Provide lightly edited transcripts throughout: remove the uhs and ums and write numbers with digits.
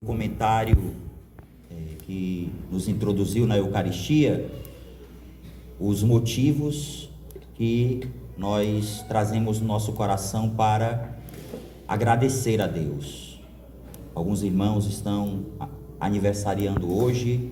comentário que nos introduziu na Eucaristia, os motivos que nós trazemos no nosso coração para agradecer a Deus. Alguns irmãos estão aniversariando hoje,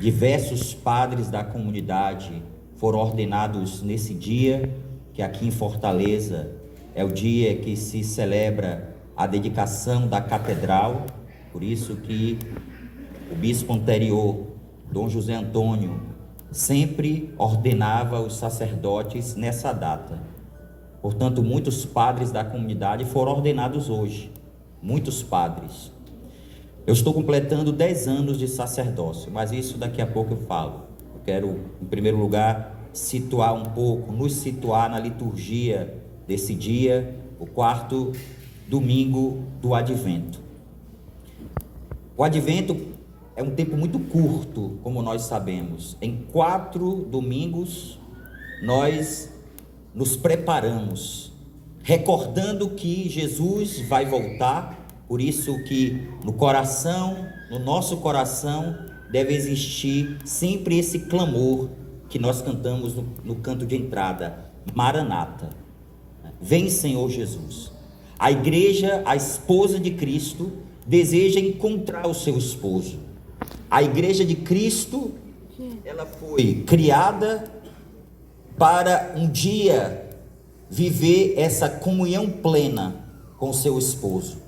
diversos padres da comunidade foram ordenados nesse dia, que aqui em Fortaleza é o dia que se celebra a dedicação da catedral. Por isso que o bispo anterior, Dom José Antônio, sempre ordenava os sacerdotes nessa data. Portanto, muitos padres da comunidade foram ordenados hoje, muitos padres. Eu estou completando 10 anos de sacerdócio, mas isso daqui a pouco eu falo. Eu quero, em primeiro lugar, situar um pouco, nos situar na liturgia desse dia, o quarto domingo do Advento. O Advento é um tempo muito curto, como nós sabemos. Em 4 domingos, nós nos preparamos, recordando que Jesus vai voltar. Por isso que no nosso coração, deve existir sempre esse clamor que nós cantamos no canto de entrada: Maranata, vem Senhor Jesus. A igreja, a esposa de Cristo, deseja encontrar o seu esposo. A igreja de Cristo, ela foi criada para um dia viver essa comunhão plena com o seu esposo.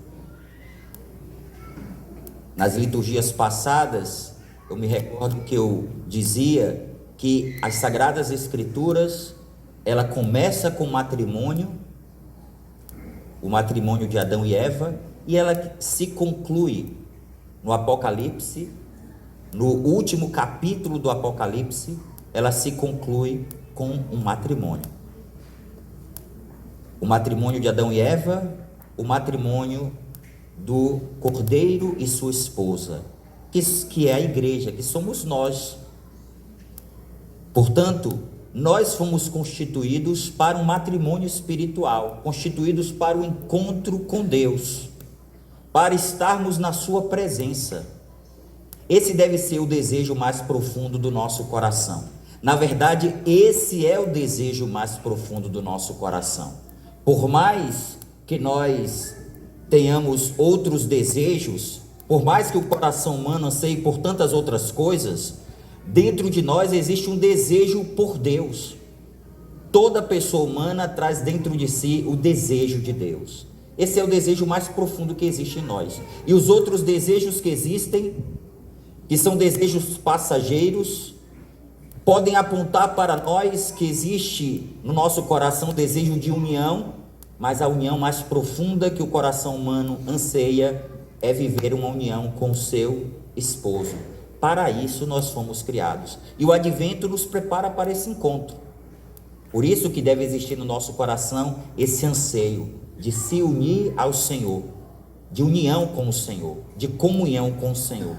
Nas liturgias passadas, eu me recordo que eu dizia que as Sagradas Escrituras, ela começa com o matrimônio de Adão e Eva, e ela se conclui no Apocalipse, no último capítulo do Apocalipse, ela se conclui com um matrimônio. O matrimônio de Adão e Eva, o matrimônio do Cordeiro e sua esposa, que é a igreja, que somos nós. Portanto, nós fomos constituídos para um matrimônio espiritual, constituídos para o encontro com Deus, para estarmos na sua presença. Esse deve ser o desejo mais profundo do nosso coração. Na verdade, esse é o desejo mais profundo do nosso coração. Por mais que nós tenhamos outros desejos, por mais que o coração humano anseie por tantas outras coisas, dentro de nós existe um desejo por Deus. Toda pessoa humana traz dentro de si o desejo de Deus. Esse é o desejo mais profundo que existe em nós. E os outros desejos que existem, que são desejos passageiros, podem apontar para nós que existe no nosso coração o desejo de união, mas a união mais profunda que o coração humano anseia é viver uma união com o seu esposo. Para isso nós fomos criados. E o Advento nos prepara para esse encontro. Por isso que deve existir no nosso coração esse anseio de se unir ao Senhor, de união com o Senhor, de comunhão com o Senhor,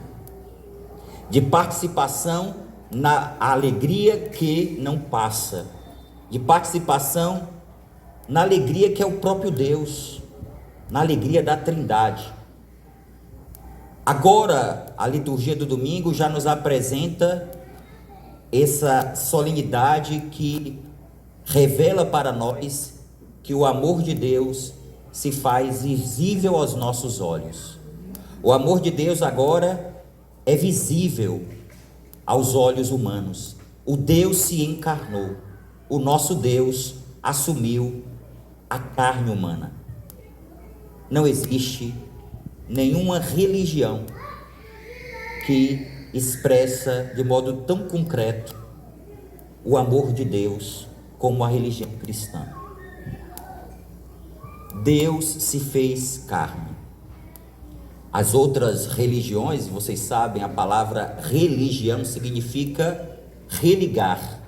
de participação na alegria que não passa, de participação na alegria que é o próprio Deus, na alegria da Trindade. Agora, a liturgia do domingo já nos apresenta essa solenidade que revela para nós que o amor de Deus se faz visível aos nossos olhos. O amor de Deus agora é visível aos olhos humanos. O Deus se encarnou. O nosso Deus assumiu a carne humana. Não existe nenhuma religião que expressa de modo tão concreto o amor de Deus como a religião cristã. Deus se fez carne. As outras religiões, vocês sabem, a palavra religião significa religar.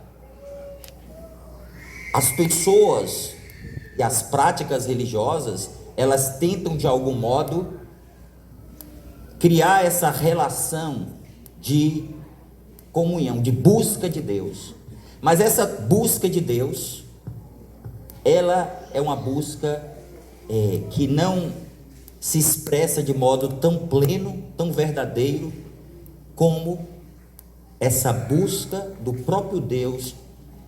As pessoas e as práticas religiosas, elas tentam de algum modo criar essa relação de comunhão, de busca de Deus. Mas essa busca de Deus, ela é uma busca que não se expressa de modo tão pleno, tão verdadeiro, como essa busca do próprio Deus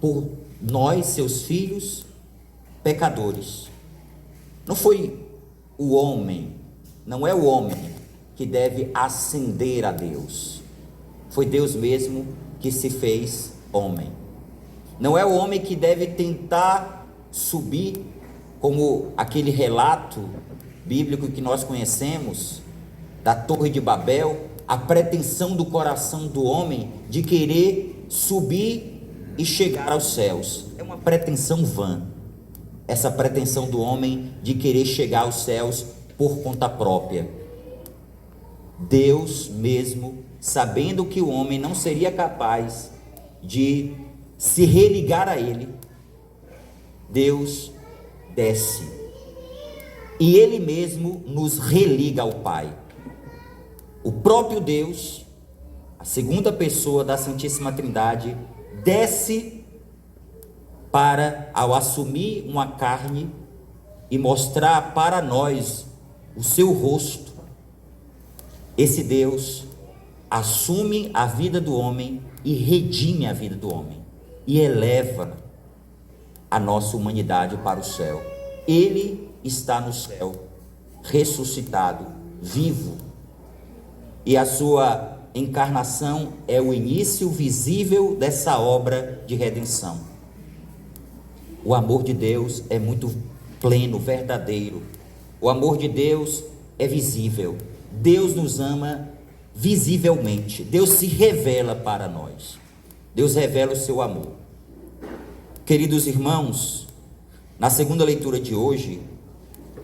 por nós, seus filhos, pecadores. Não foi o homem, não é o homem que deve ascender a Deus. Foi Deus mesmo que se fez homem. Não é o homem que deve tentar subir, como aquele relato bíblico que nós conhecemos, da Torre de Babel, a pretensão do coração do homem de querer subir e chegar aos céus. É uma pretensão vã, essa pretensão do homem de querer chegar aos céus por conta própria. Deus mesmo, sabendo que o homem não seria capaz de se religar a ele, Deus desce e ele mesmo nos religa ao Pai. O próprio Deus, a segunda pessoa da Santíssima Trindade, desce para, ao assumir uma carne e mostrar para nós o seu rosto, esse Deus assume a vida do homem e redime a vida do homem e eleva a nossa humanidade para o céu. Ele está no céu, ressuscitado, vivo, e a sua encarnação é o início visível dessa obra de redenção. O amor de Deus é muito pleno, verdadeiro. O amor de Deus é visível. Deus nos ama visivelmente. Deus se revela para nós. Deus revela o seu amor. Queridos irmãos, na segunda leitura de hoje,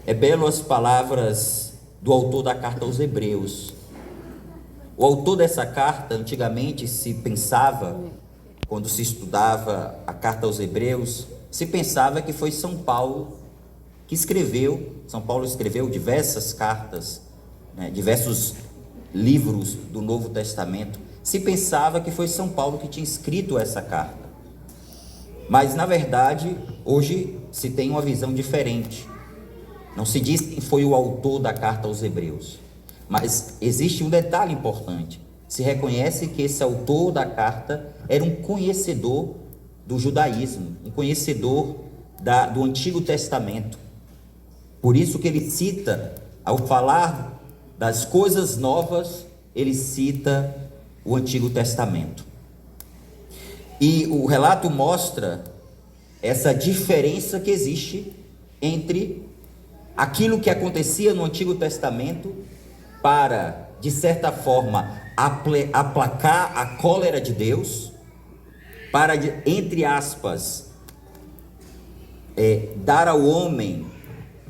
é belo as palavras do autor da carta aos Hebreus. O autor dessa carta, antigamente se pensava, quando se estudava a carta aos Hebreus, se pensava que foi São Paulo que escreveu. São Paulo escreveu diversas cartas, diversos livros do Novo Testamento. Se pensava que foi São Paulo que tinha escrito essa carta. Mas, na verdade, hoje se tem uma visão diferente. Não se diz quem foi o autor da carta aos Hebreus. Mas existe um detalhe importante. Se reconhece que esse autor da carta era um conhecedor do judaísmo, um conhecedor do Antigo Testamento. Por isso que ele cita, ao falar das coisas novas, ele cita o Antigo Testamento. E o relato mostra essa diferença que existe entre aquilo que acontecia no Antigo Testamento para, de certa forma, aplacar a cólera de Deus, para, entre aspas, dar ao homem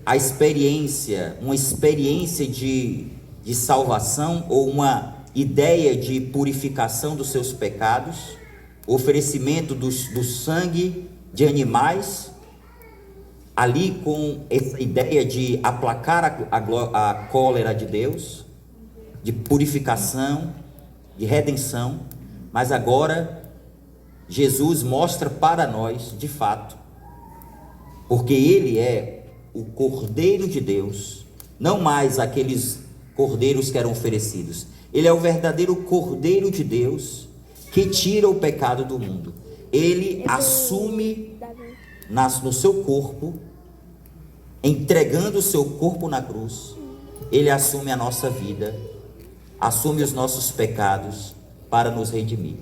a experiência, uma experiência de salvação, ou uma ideia de purificação dos seus pecados, oferecimento do sangue de animais, ali com essa ideia de aplacar a cólera de Deus, de purificação, de redenção. Mas agora Jesus mostra para nós, de fato, porque ele é o Cordeiro de Deus, não mais aqueles cordeiros que eram oferecidos. Ele é o verdadeiro Cordeiro de Deus que tira o pecado do mundo. Ele assume no seu corpo, entregando o seu corpo na cruz, ele assume a nossa vida, assume os nossos pecados para nos redimir.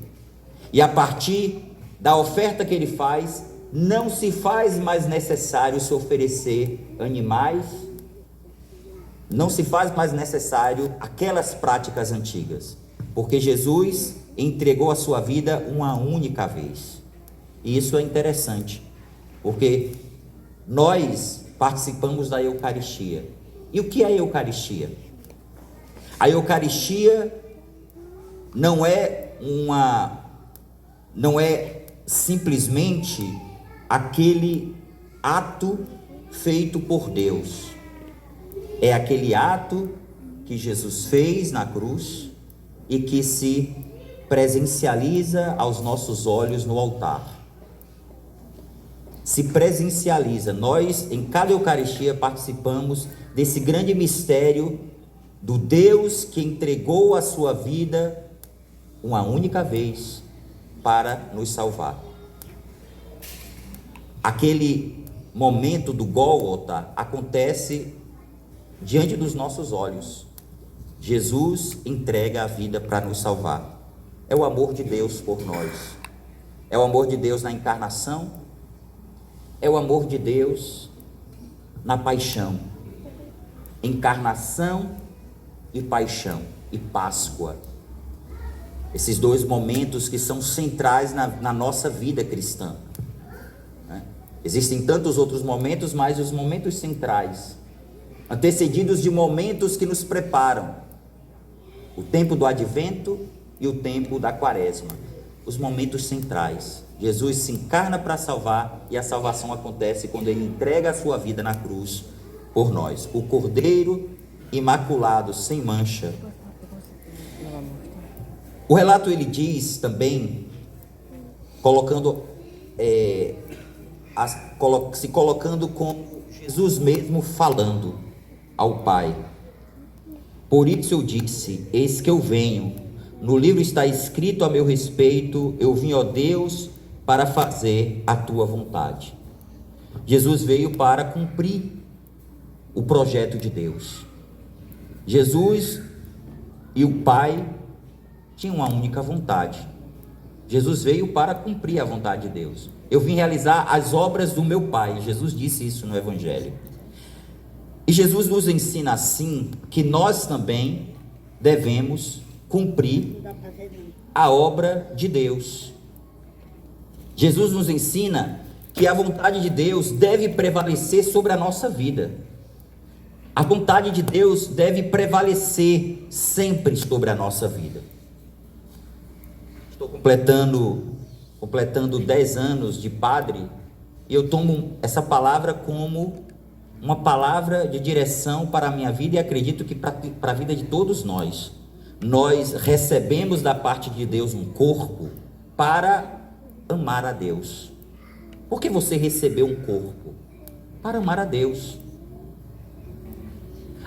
E a partir da oferta que ele faz, não se faz mais necessário se oferecer animais, não se faz mais necessário aquelas práticas antigas, porque Jesus entregou a sua vida uma única vez. E isso é interessante, porque nós participamos da Eucaristia. E o que é a Eucaristia? A Eucaristia não é simplesmente aquele ato feito por Deus. É aquele ato que Jesus fez na cruz e que se presencializa aos nossos olhos no altar. Se presencializa. Nós, em cada Eucaristia, participamos desse grande mistério do Deus que entregou a sua vida uma única vez para nos salvar. Aquele momento do Gólgota acontece diante dos nossos olhos. Jesus entrega a vida para nos salvar. É o amor de Deus por nós. É o amor de Deus na encarnação. É o amor de Deus na paixão. Encarnação e paixão e Páscoa. Esses dois momentos que são centrais na nossa vida cristã. Existem tantos outros momentos, mas os momentos centrais, antecedidos de momentos que nos preparam. O tempo do advento e o tempo da quaresma. Os momentos centrais. Jesus se encarna para salvar e a salvação acontece quando ele entrega a sua vida na cruz por nós. O Cordeiro imaculado, sem mancha. O relato ele diz também, se colocando como Jesus mesmo falando ao Pai. Por isso eu disse, eis que eu venho. No livro está escrito a meu respeito, eu vim, ó Deus, para fazer a tua vontade. Jesus veio para cumprir o projeto de Deus. Jesus e o Pai tinham uma única vontade. Jesus veio para cumprir a vontade de Deus. Eu vim realizar as obras do meu Pai. Jesus disse isso no Evangelho. E Jesus nos ensina assim que nós também devemos cumprir a obra de Deus. Jesus nos ensina que a vontade de Deus deve prevalecer sobre a nossa vida. A vontade de Deus deve prevalecer sempre sobre a nossa vida. Estou completando 10 anos de padre, e eu tomo essa palavra como uma palavra de direção para a minha vida, e acredito que para a vida de todos nós. Nós recebemos da parte de Deus um corpo para amar a Deus. Por que você recebeu um corpo? Para amar a Deus.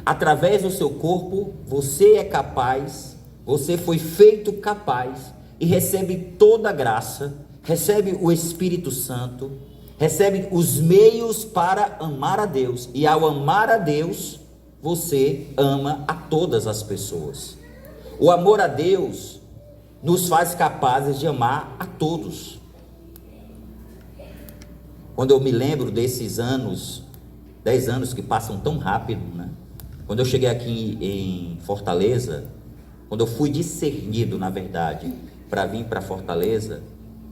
Através do seu corpo, você é capaz, você foi feito capaz e recebe toda a graça, recebe o Espírito Santo, recebe os meios para amar a Deus. E ao amar a Deus, você ama a todas as pessoas. O amor a Deus nos faz capazes de amar a todos. Quando eu me lembro desses anos, 10 anos que passam tão rápido, né? Quando eu cheguei aqui em Fortaleza, quando eu fui discernido, na verdade, para vir para Fortaleza,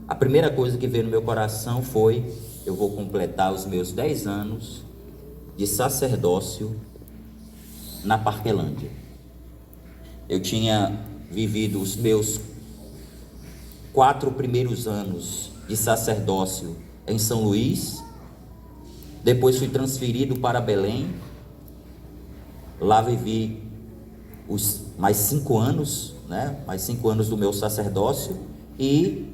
a primeira coisa que veio no meu coração foi: eu vou completar os meus 10 anos de sacerdócio na Parquelândia. Eu tinha vivido os meus 4 primeiros anos de sacerdócio em São Luís, depois fui transferido para Belém, lá vivi os mais 5 anos, mais 5 anos do meu sacerdócio, e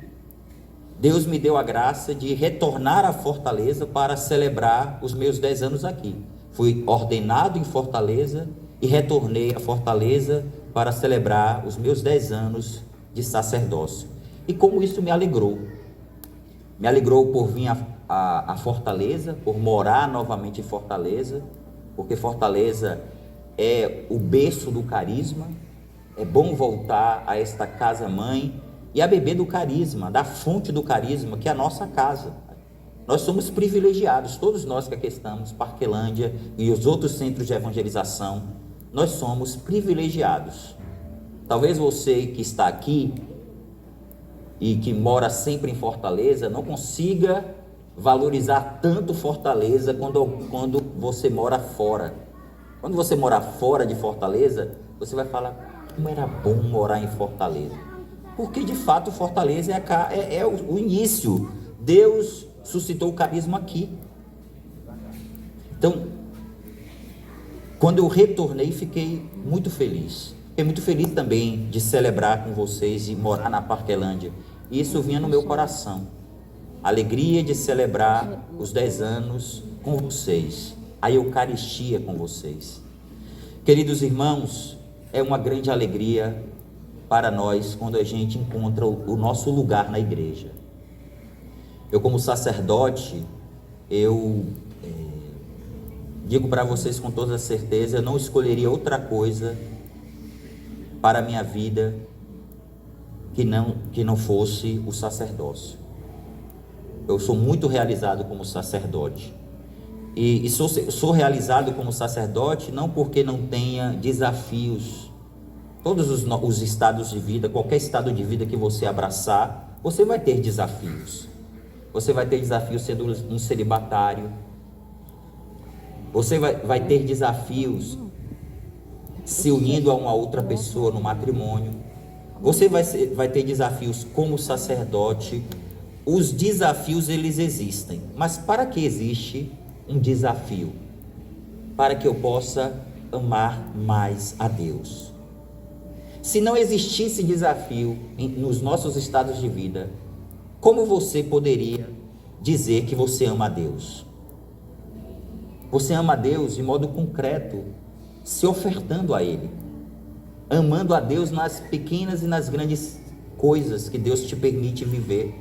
Deus me deu a graça de retornar a Fortaleza para celebrar os meus 10 anos aqui. Fui ordenado em Fortaleza e retornei a Fortaleza para celebrar os meus 10 anos de sacerdócio. E como isso me alegrou. Me alegrou por vir a Fortaleza, por morar novamente em Fortaleza, porque Fortaleza é o berço do carisma. É bom voltar a esta casa-mãe e a beber do carisma, da fonte do carisma, que é a nossa casa. Nós somos privilegiados, todos nós que aqui estamos, Parquelândia e os outros centros de evangelização, nós somos privilegiados. Talvez você que está aqui e que mora sempre em Fortaleza não consiga valorizar tanto Fortaleza quando você mora fora. Quando você morar fora de Fortaleza, você vai falar: como era bom morar em Fortaleza. Porque de fato Fortaleza é o início. Deus suscitou o carisma aqui. Então, quando eu retornei, fiquei muito feliz. Fiquei muito feliz também de celebrar com vocês e morar na Parquelândia. Isso vinha no meu coração. A alegria de celebrar os 10 anos com vocês. a Eucaristia com vocês. Queridos irmãos, é uma grande alegria para nós quando a gente encontra o nosso lugar na igreja. Eu, como sacerdote, digo para vocês com toda certeza, eu não escolheria outra coisa para a minha vida que não fosse o sacerdócio. Eu sou muito realizado como sacerdote. E sou realizado como sacerdote não porque não tenha desafios. Todos os estados de vida, qualquer estado de vida que você abraçar, você vai ter desafios. Você vai ter desafios sendo um celibatário. Você vai ter desafios se unindo a uma outra pessoa no matrimônio. Você vai ter desafios como sacerdote. Os desafios, eles existem. Mas para que existe um desafio? Para que eu possa amar mais a Deus. Se não existisse desafio nos nossos estados de vida, como você poderia dizer que você ama a Deus? Você ama a Deus de modo concreto, se ofertando a Ele, amando a Deus nas pequenas e nas grandes coisas que Deus te permite viver.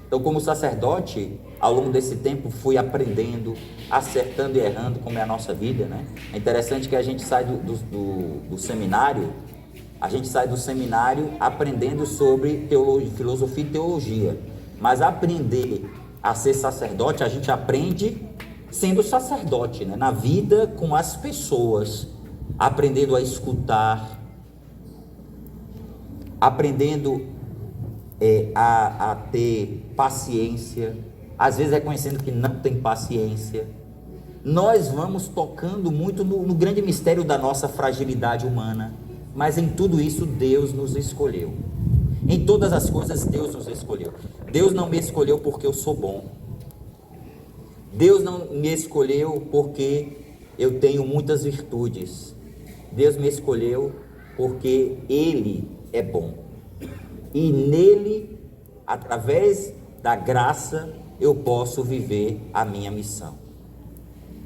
Então, como sacerdote, ao longo desse tempo fui aprendendo, acertando e errando, como é a nossa vida, né? É interessante que a gente sai do seminário, aprendendo sobre filosofia e teologia, mas aprender a ser sacerdote, a gente aprende sendo sacerdote, né? Na vida com as pessoas, aprendendo a escutar, aprendendo a ter paciência, às vezes reconhecendo que não tem paciência. Nós vamos tocando muito no grande mistério da nossa fragilidade humana, mas em tudo isso Deus nos escolheu. Em todas as coisas Deus nos escolheu. Deus não me escolheu porque eu sou bom. Deus não me escolheu porque eu tenho muitas virtudes. Deus me escolheu porque Ele é bom. E nele, através da graça, eu posso viver a minha missão.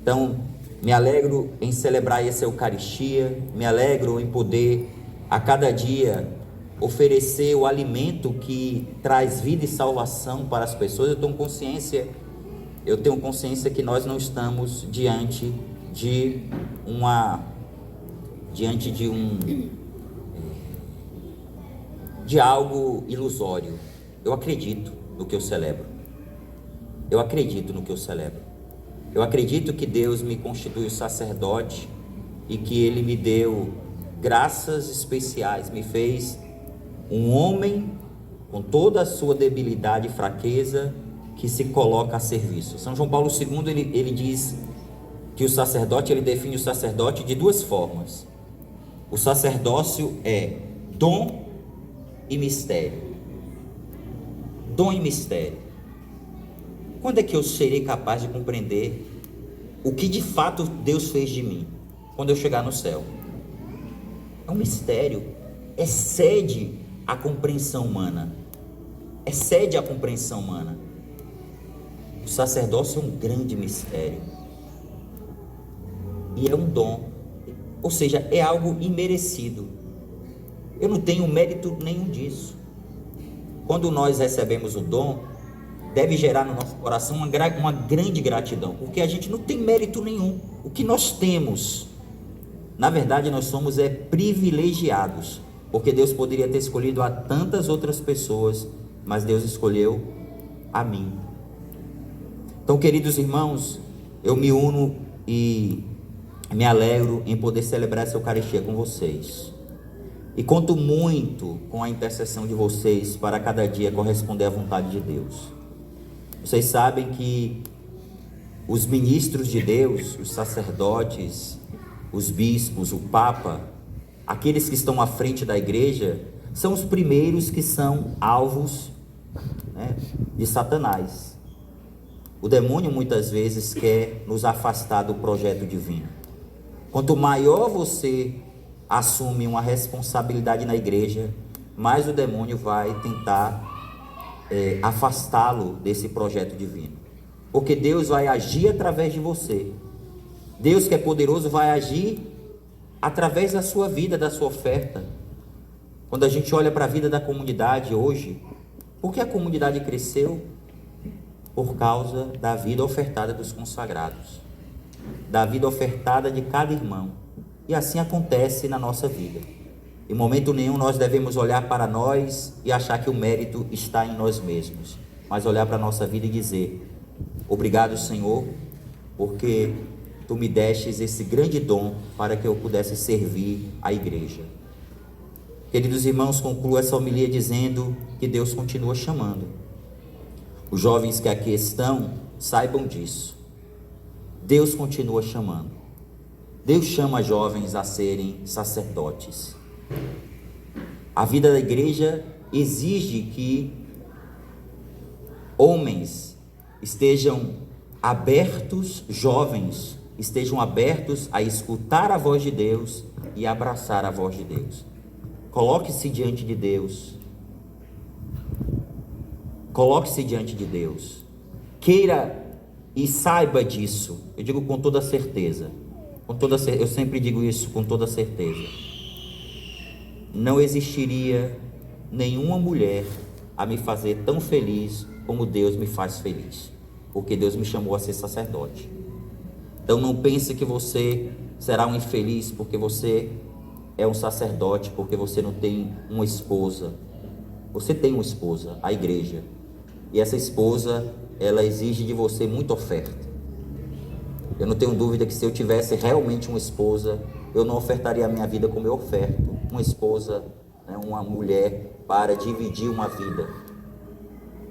Então, me alegro em celebrar essa Eucaristia, me alegro em poder, a cada dia, oferecer o alimento que traz vida e salvação para as pessoas. Eu tenho consciência que nós não estamos diante de algo ilusório. Eu acredito no que eu celebro. Eu acredito que Deus me constituiu sacerdote e que Ele me deu graças especiais, me fez um homem com toda a sua debilidade e fraqueza que se coloca a serviço. São João Paulo II, ele diz que o sacerdote, ele define o sacerdote de duas formas. O sacerdócio é dom e mistério. Dom e mistério. Quando é que eu serei capaz de compreender o que de fato Deus fez de mim? Quando eu chegar no céu. É um mistério, excede a compreensão humana. O sacerdócio é um grande mistério. E é um dom. Ou seja, é algo imerecido. Eu não tenho mérito nenhum disso. Quando nós recebemos o dom, deve gerar no nosso coração uma grande gratidão, porque a gente não tem mérito nenhum. O que nós temos, na verdade, nós somos privilegiados, porque Deus poderia ter escolhido a tantas outras pessoas, mas Deus escolheu a mim. Então, queridos irmãos, eu me uno e me alegro em poder celebrar essa Eucaristia com vocês. E conto muito com a intercessão de vocês para cada dia corresponder à vontade de Deus. Vocês sabem que os ministros de Deus, os sacerdotes, os bispos, o Papa, aqueles que estão à frente da igreja, são os primeiros que são alvos, né, de Satanás. O demônio muitas vezes quer nos afastar do projeto divino. Quanto maior você assume uma responsabilidade na igreja, mais o demônio vai tentar afastá-lo desse projeto divino. Porque Deus vai agir através de você. Deus que é poderoso vai agir através da sua vida, da sua oferta. Quando a gente olha para a vida da comunidade hoje, por que a comunidade cresceu? Por causa da vida ofertada dos consagrados, da vida ofertada de cada irmão. E assim acontece na nossa vida. Em momento nenhum nós devemos olhar para nós e achar que o mérito está em nós mesmos, mas olhar para a nossa vida e dizer: obrigado, Senhor, porque Tu me destes esse grande dom para que eu pudesse servir a igreja. Queridos irmãos, concluo essa homilia dizendo que Deus continua chamando. Os jovens que aqui estão, saibam disso. Deus continua chamando. Deus chama jovens a serem sacerdotes. A vida da igreja exige que homens estejam abertos, jovens estejam abertos a escutar a voz de Deus e abraçar a voz de Deus. Coloque-se diante de Deus. Coloque-se diante de Deus. Queira e saiba disso. Eu digo com toda certeza. Eu sempre digo isso com toda certeza. Não existiria nenhuma mulher a me fazer tão feliz como Deus me faz feliz, porque Deus me chamou a ser sacerdote. Então não pense que você será um infeliz porque você é um sacerdote, porque você não tem uma esposa. Você tem uma esposa, a igreja, e essa esposa, ela exige de você muita oferta. Eu não tenho dúvida que se eu tivesse realmente uma esposa, eu não ofertaria a minha vida como eu oferto uma esposa, né, uma mulher, para dividir uma vida.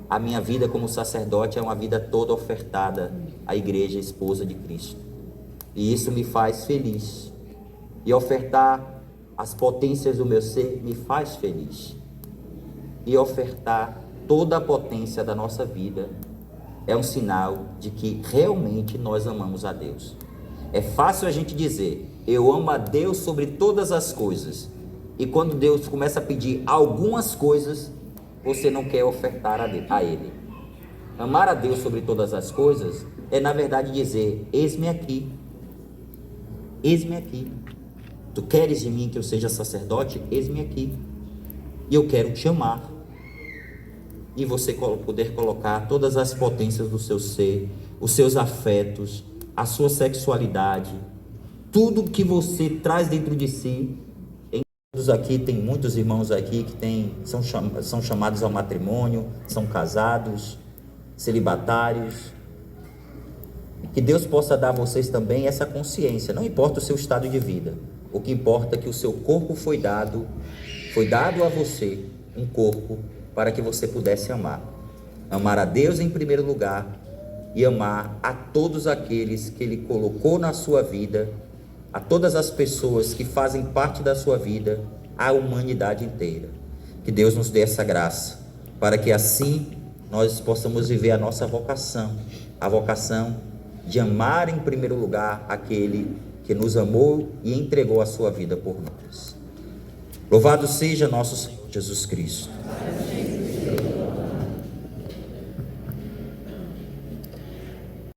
A minha vida como sacerdote é uma vida toda ofertada à igreja, esposa de Cristo, e isso me faz feliz. E ofertar as potências do meu ser me faz feliz. E ofertar toda a potência da nossa vida é um sinal de que realmente nós amamos a Deus. É fácil a gente dizer: eu amo a Deus sobre todas as coisas, e quando Deus começa a pedir algumas coisas, você não quer ofertar a Ele. Amar a Deus sobre todas as coisas é, na verdade, dizer: eis-me aqui, eis-me aqui. Tu queres de mim que eu seja sacerdote? Eis-me aqui, e eu quero te amar. E você poder colocar todas as potências do seu ser, os seus afetos, a sua sexualidade, tudo que você traz dentro de si. Tem muitos irmãos aqui que são chamados ao matrimônio, são casados, celibatários. Que Deus possa dar a vocês também essa consciência. Não importa o seu estado de vida, o que importa é que o seu corpo foi dado a você, um corpo para que você pudesse amar a Deus em primeiro lugar e amar a todos aqueles que Ele colocou na sua vida, a todas as pessoas que fazem parte da sua vida, a humanidade inteira. Que Deus nos dê essa graça, para que assim nós possamos viver a nossa vocação, a vocação de amar em primeiro lugar aquele que nos amou e entregou a sua vida por nós. Louvado seja nosso Senhor Jesus Cristo.